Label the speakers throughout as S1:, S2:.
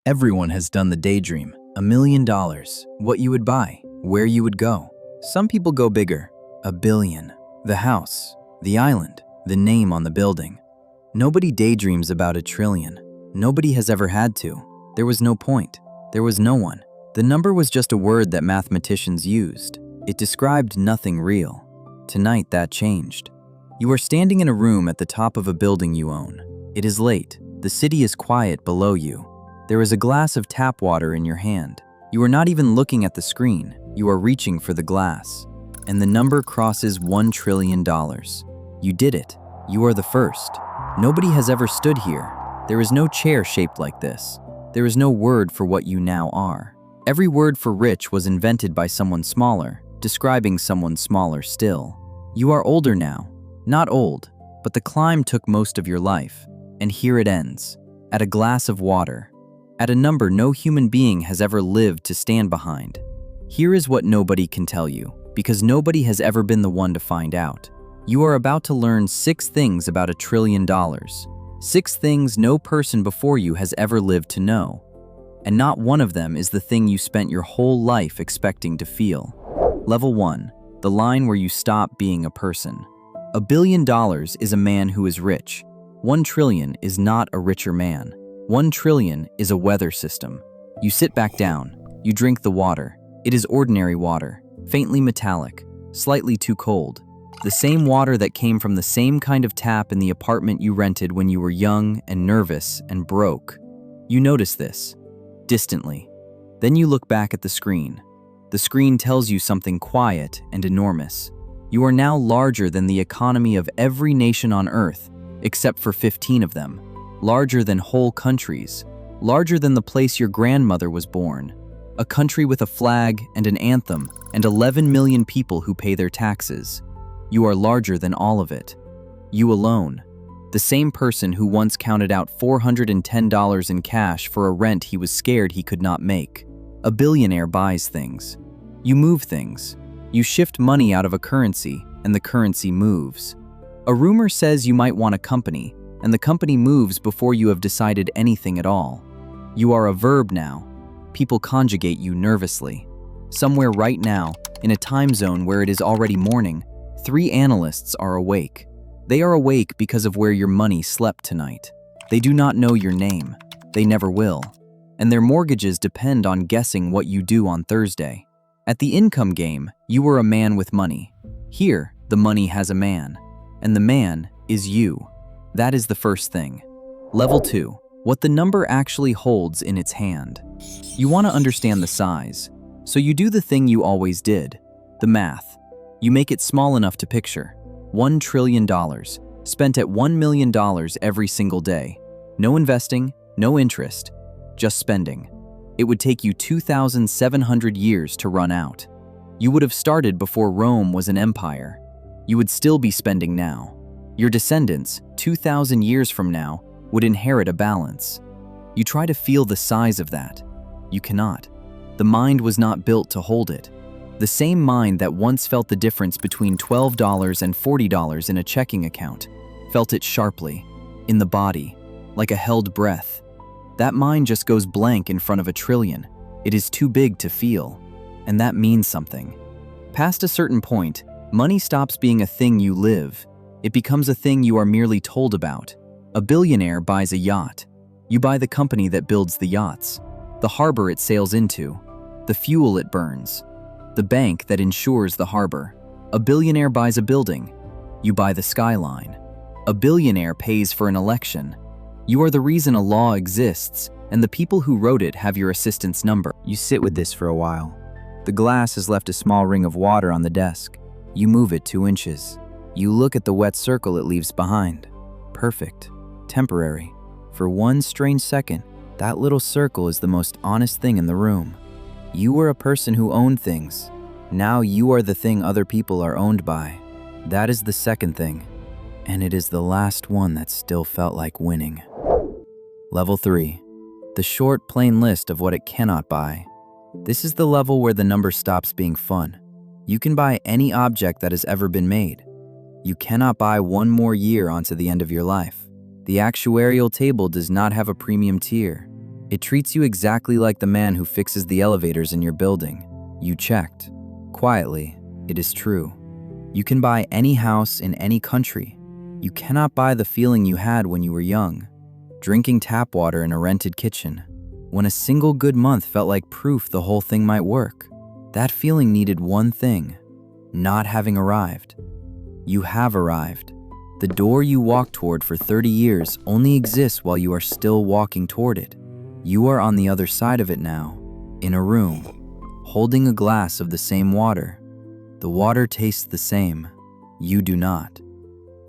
S1: Everyone has done the daydream. $1 million. What you would buy, where you would go. Some people go bigger. $1 billion. The house, the island, the name on the building. Nobody daydreams about $1 trillion. Nobody has ever had to. There was no point. There was no one. The number was just a word that mathematicians used. It described nothing real. Tonight that changed. You are standing in a room at the top of a building you own. It is late. The city is quiet below you. There is a glass of tap water in your hand. You are not even looking at the screen. You are reaching for the glass. And the number crosses $1 trillion. You did it. You are the first. Nobody has ever stood here. There is no chair shaped like this. There is no word for what you now are. Every word for rich was invented by someone smaller, describing someone smaller still. You are older now. Not old, but the climb took most of your life. And here it ends. At a glass of water. At a number no human being has ever lived to stand behind. Here is what nobody can tell you, because nobody has ever been the one to find out. You are about to learn 6 things about $1 trillion. 6 things no person before you has ever lived to know. And not one of them is the thing you spent your whole life expecting to feel. Level 1. The line where you stop being a person. $1 billion is a man who is rich. 1 trillion is not a richer man. 1 trillion is a weather system. You sit back down. You drink the water. It is ordinary water, faintly metallic, slightly too cold. The same water that came from the same kind of tap in the apartment you rented when you were young and nervous and broke. You notice this, distantly. Then you look back at the screen. The screen tells you something quiet and enormous. You are now larger than the economy of every nation on Earth, except for 15 of them. Larger than whole countries, larger than the place your grandmother was born, a country with a flag and an anthem and 11 million people who pay their taxes. You are larger than all of it. You alone, the same person who once counted out $410 in cash for a rent he was scared he could not make. A billionaire buys things. You move things. You shift money out of a currency, and the currency moves. A rumor says you might want a company, and the company moves before you have decided anything at all. You are a verb now. People conjugate you nervously. Somewhere right now, in a time zone where it is already morning, 3 analysts are awake. They are awake because of where your money slept tonight. They do not know your name. They never will. And their mortgages depend on guessing what you do on Thursday. At the income game, you were a man with money. Here, the money has a man. And the man is you. That is the first thing. Level 2. What the number actually holds in its hand. You want to understand the size, so you do the thing you always did, the math. You make it small enough to picture. $1 trillion, spent at $1 million every single day. No investing, no interest, just spending. It would take you 2,700 years to run out. You would have started before Rome was an empire. You would still be spending now. Your descendants, 2,000 years from now, would inherit a balance. You try to feel the size of that. You cannot. The mind was not built to hold it. The same mind that once felt the difference between $12 and $40 in a checking account, felt it sharply, in the body, like a held breath. That mind just goes blank in front of $1 trillion. It is too big to feel. And that means something. Past a certain point, money stops being a thing you live. It becomes a thing you are merely told about. A billionaire buys a yacht. You buy the company that builds the yachts, the harbor it sails into, the fuel it burns, the bank that insures the harbor. A billionaire buys a building. You buy the skyline. A billionaire pays for an election. You are the reason a law exists, and the people who wrote it have your assistant's number. You sit with this for a while. The glass has left a small ring of water on the desk. You move it 2 inches. You look at the wet circle it leaves behind. Perfect. Temporary. For one strange second, that little circle is the most honest thing in the room. You were a person who owned things. Now you are the thing other people are owned by. That is the second thing. And it is the last one that still felt like winning. Level 3. The short, plain list of what it cannot buy. This is the level where the number stops being fun. You can buy any object that has ever been made. You cannot buy 1 more year onto the end of your life. The actuarial table does not have a premium tier. It treats you exactly like the man who fixes the elevators in your building. You checked. Quietly, it is true. You can buy any house in any country. You cannot buy the feeling you had when you were young, drinking tap water in a rented kitchen, when a single good month felt like proof the whole thing might work. That feeling needed one thing: not having arrived. You have arrived. The door you walked toward for 30 years only exists while you are still walking toward it. You are on the other side of it now, in a room, holding a glass of the same water. The water tastes the same. You do not.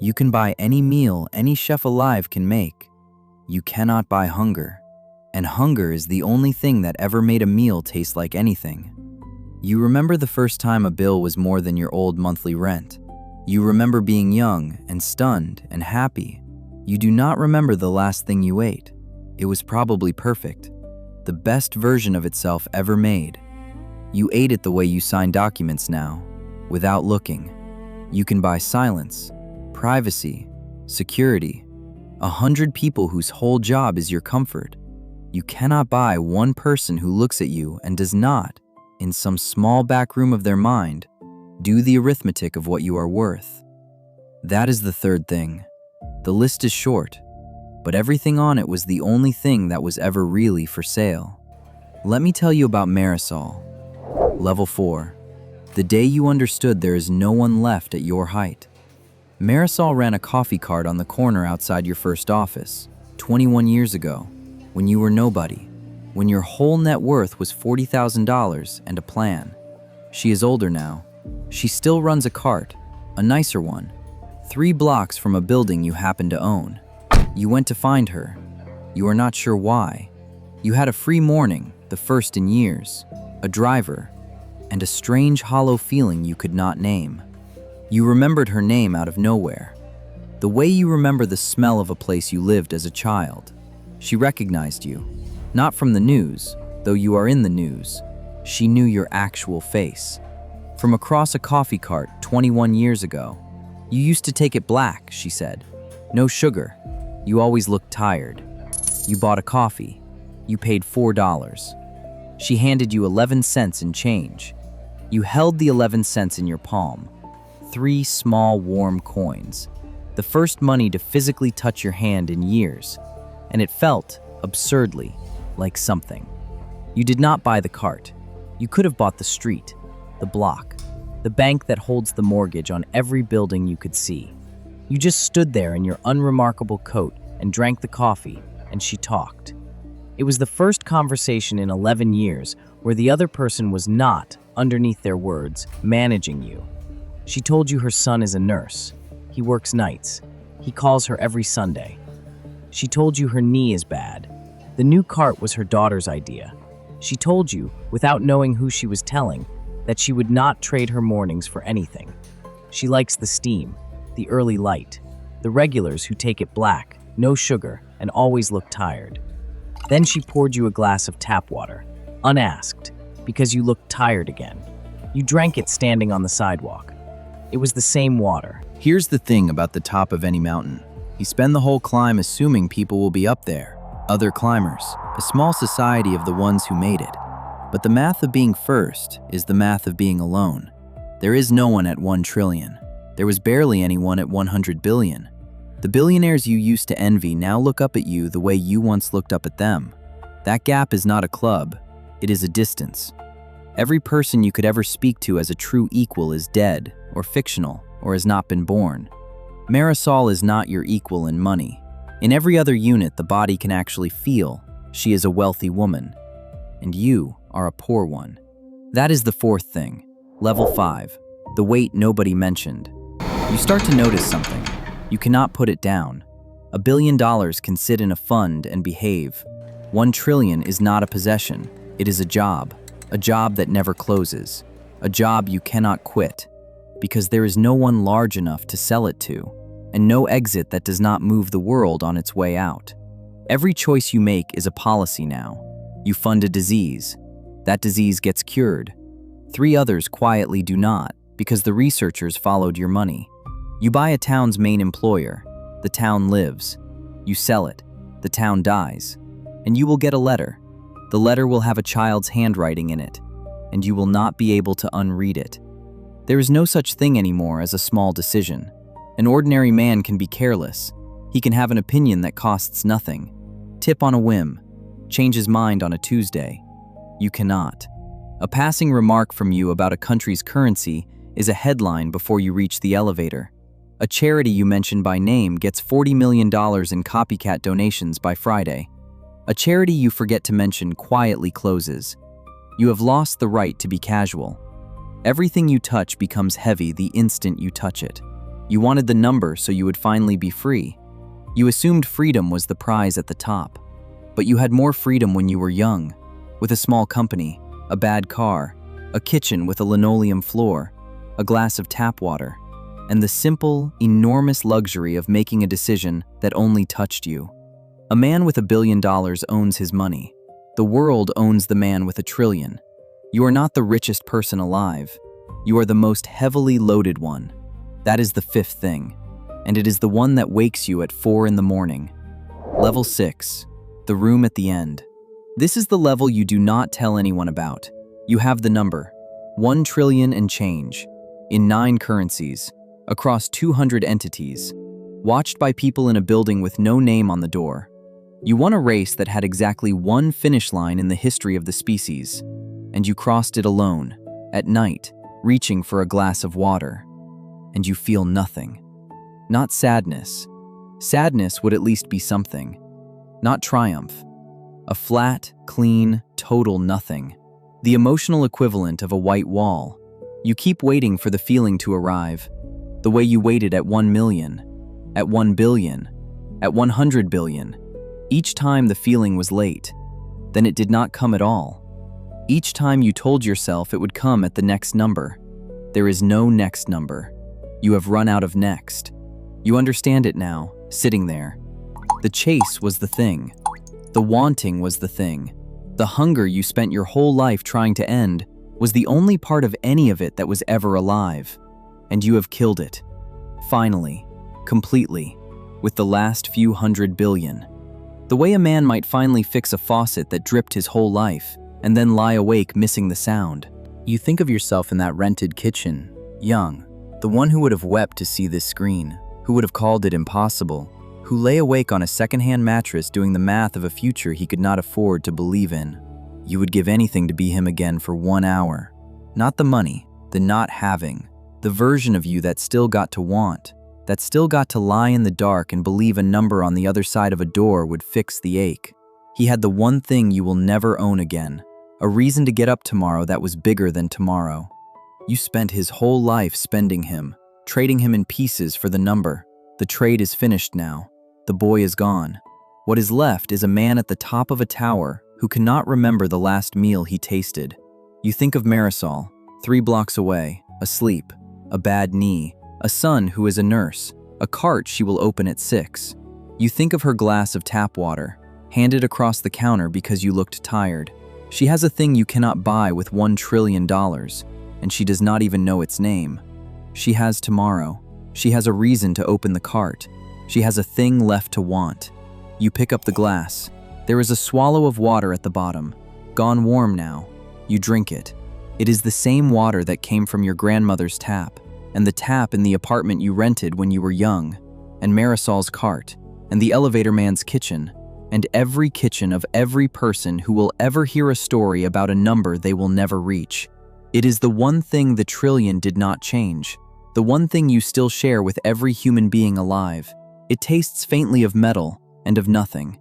S1: You can buy any meal any chef alive can make. You cannot buy hunger. And hunger is the only thing that ever made a meal taste like anything. You remember the first time a bill was more than your old monthly rent. You remember being young and stunned and happy. You do not remember the last thing you ate. It was probably perfect, the best version of itself ever made. You ate it the way you sign documents now, without looking. You can buy silence, privacy, security, 100 people whose whole job is your comfort. You cannot buy one person who looks at you and does not, in some small back room of their mind, do the arithmetic of what you are worth. That is the third thing. The list is short, but everything on it was the only thing that was ever really for sale. Let me tell you about Marisol. Level 4. The day you understood there is no one left at your height. Marisol ran a coffee cart on the corner outside your first office, 21 years ago, when you were nobody, when your whole net worth was $40,000 and a plan. She is older now. She still runs a cart, a nicer one, 3 blocks from a building you happen to own. You went to find her. You are not sure why. You had a free morning, the first in years, a driver, and a strange hollow feeling you could not name. You remembered her name out of nowhere, the way you remember the smell of a place you lived as a child. She recognized you, not from the news, though you are in the news. She knew your actual face. From across a coffee cart 21 years ago. You used to take it black, she said. No sugar. You always looked tired. You bought a coffee. You paid $4. She handed you 11 cents in change. You held the 11 cents in your palm. 3 small, warm coins. The first money to physically touch your hand in years. And it felt, absurdly, like something. You did not buy the cart. You could have bought the street, the block, the bank that holds the mortgage on every building you could see. You just stood there in your unremarkable coat and drank the coffee, and she talked. It was the first conversation in 11 years where the other person was not, underneath their words, managing you. She told you her son is a nurse. He works nights. He calls her every Sunday. She told you her knee is bad. The new cart was her daughter's idea. She told you, without knowing who she was telling, that she would not trade her mornings for anything. She likes the steam, the early light, the regulars who take it black, no sugar, and always look tired. Then she poured you a glass of tap water, unasked, because you looked tired again. You drank it standing on the sidewalk. It was the same water. Here's the thing about the top of any mountain. You spend the whole climb assuming people will be up there, other climbers, a small society of the ones who made it. But the math of being first is the math of being alone. There is no one at 1 trillion. There was barely anyone at 100 billion. The billionaires you used to envy now look up at you the way you once looked up at them. That gap is not a club, it is a distance. Every person you could ever speak to as a true equal is dead, or fictional, or has not been born. Marisol is not your equal in money. In every other unit the body can actually feel she is a wealthy woman, and you are a poor one. That is the fourth thing. Level 5, the weight nobody mentioned. You start to notice something. You cannot put it down. $1 billion can sit in a fund and behave. 1 trillion is not a possession. It is a job that never closes, a job you cannot quit, because there is no one large enough to sell it to, and no exit that does not move the world on its way out. Every choice you make is a policy now. You fund a disease. That disease gets cured. 3 others quietly do not, because the researchers followed your money. You buy a town's main employer. The town lives. You sell it. The town dies. And you will get a letter. The letter will have a child's handwriting in it, and you will not be able to unread it. There is no such thing anymore as a small decision. An ordinary man can be careless. He can have an opinion that costs nothing, tip on a whim, change his mind on a Tuesday. You cannot. A passing remark from you about a country's currency is a headline before you reach the elevator. A charity you mention by name gets $40 million in copycat donations by Friday. A charity you forget to mention quietly closes. You have lost the right to be casual. Everything you touch becomes heavy the instant you touch it. You wanted the number so you would finally be free. You assumed freedom was the prize at the top. But you had more freedom when you were young, with a small company, a bad car, a kitchen with a linoleum floor, a glass of tap water, and the simple, enormous luxury of making a decision that only touched you. A man with $1 billion owns his money. The world owns the man with $1 trillion. You are not the richest person alive. You are the most heavily loaded one. That is the fifth thing, and it is the one that wakes you at 4 in the morning. Level 6, the room at the end. This is the level you do not tell anyone about. You have the number, 1 trillion and change, in 9 currencies, across 200 entities, watched by people in a building with no name on the door. You won a race that had exactly 1 finish line in the history of the species, and you crossed it alone, at night, reaching for a glass of water. And you feel nothing. Not sadness. Sadness would at least be something. Not triumph. A flat, clean, total nothing. The emotional equivalent of a white wall. You keep waiting for the feeling to arrive, the way you waited at 1 million, at 1 billion, at 100 billion. Each time the feeling was late, then it did not come at all. Each time you told yourself it would come at the next number. There is no next number. You have run out of next. You understand it now, sitting there. The chase was the thing. The wanting was the thing. The hunger you spent your whole life trying to end was the only part of any of it that was ever alive. And you have killed it. Finally, completely, with the last few 100 billion. The way a man might finally fix a faucet that dripped his whole life, and then lie awake missing the sound. You think of yourself in that rented kitchen, young, the one who would have wept to see this screen, who would have called it impossible, who lay awake on a secondhand mattress doing the math of a future he could not afford to believe in. You would give anything to be him again for 1 hour. Not the money, the not having, the version of you that still got to want, that still got to lie in the dark and believe a number on the other side of a door would fix the ache. He had the one thing you will never own again, a reason to get up tomorrow that was bigger than tomorrow. You spent his whole life spending him, trading him in pieces for the number. The trade is finished now. The boy is gone. What is left is a man at the top of a tower who cannot remember the last meal he tasted. You think of Marisol, 3 blocks away, asleep, a bad knee, a son who is a nurse, a cart she will open at 6. You think of her glass of tap water, handed across the counter because you looked tired. She has a thing you cannot buy with $1 trillion, and she does not even know its name. She has tomorrow. She has a reason to open the cart. She has a thing left to want. You pick up the glass. There is a swallow of water at the bottom, gone warm now. You drink it. It is the same water that came from your grandmother's tap, and the tap in the apartment you rented when you were young, and Marisol's cart, and the elevator man's kitchen, and every kitchen of every person who will ever hear a story about a number they will never reach. It is the one thing the trillion did not change, the one thing you still share with every human being alive. It tastes faintly of metal and of nothing.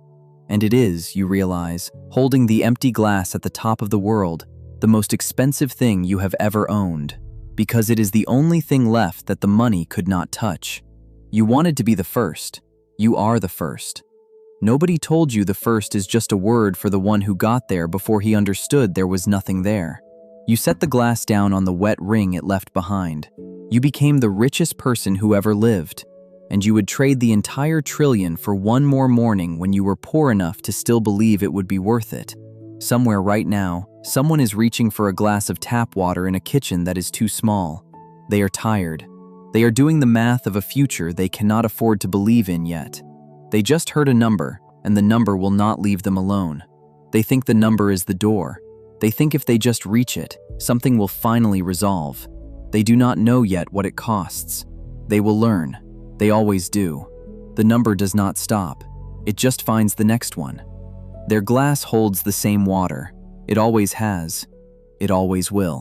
S1: And it is, you realize, holding the empty glass at the top of the world, the most expensive thing you have ever owned, because it is the only thing left that the money could not touch. You wanted to be the first. You are the first. Nobody told you the first is just a word for the one who got there before he understood there was nothing there. You set the glass down on the wet ring it left behind. You became the richest person who ever lived, and you would trade the entire trillion for one more morning when you were poor enough to still believe it would be worth it. Somewhere right now, someone is reaching for a glass of tap water in a kitchen that is too small. They are tired. They are doing the math of a future they cannot afford to believe in yet. They just heard a number, and the number will not leave them alone. They think the number is the door. They think if they just reach it, something will finally resolve. They do not know yet what it costs. They will learn. They always do. The number does not stop. It just finds the next one. Their glass holds the same water. It always has. It always will.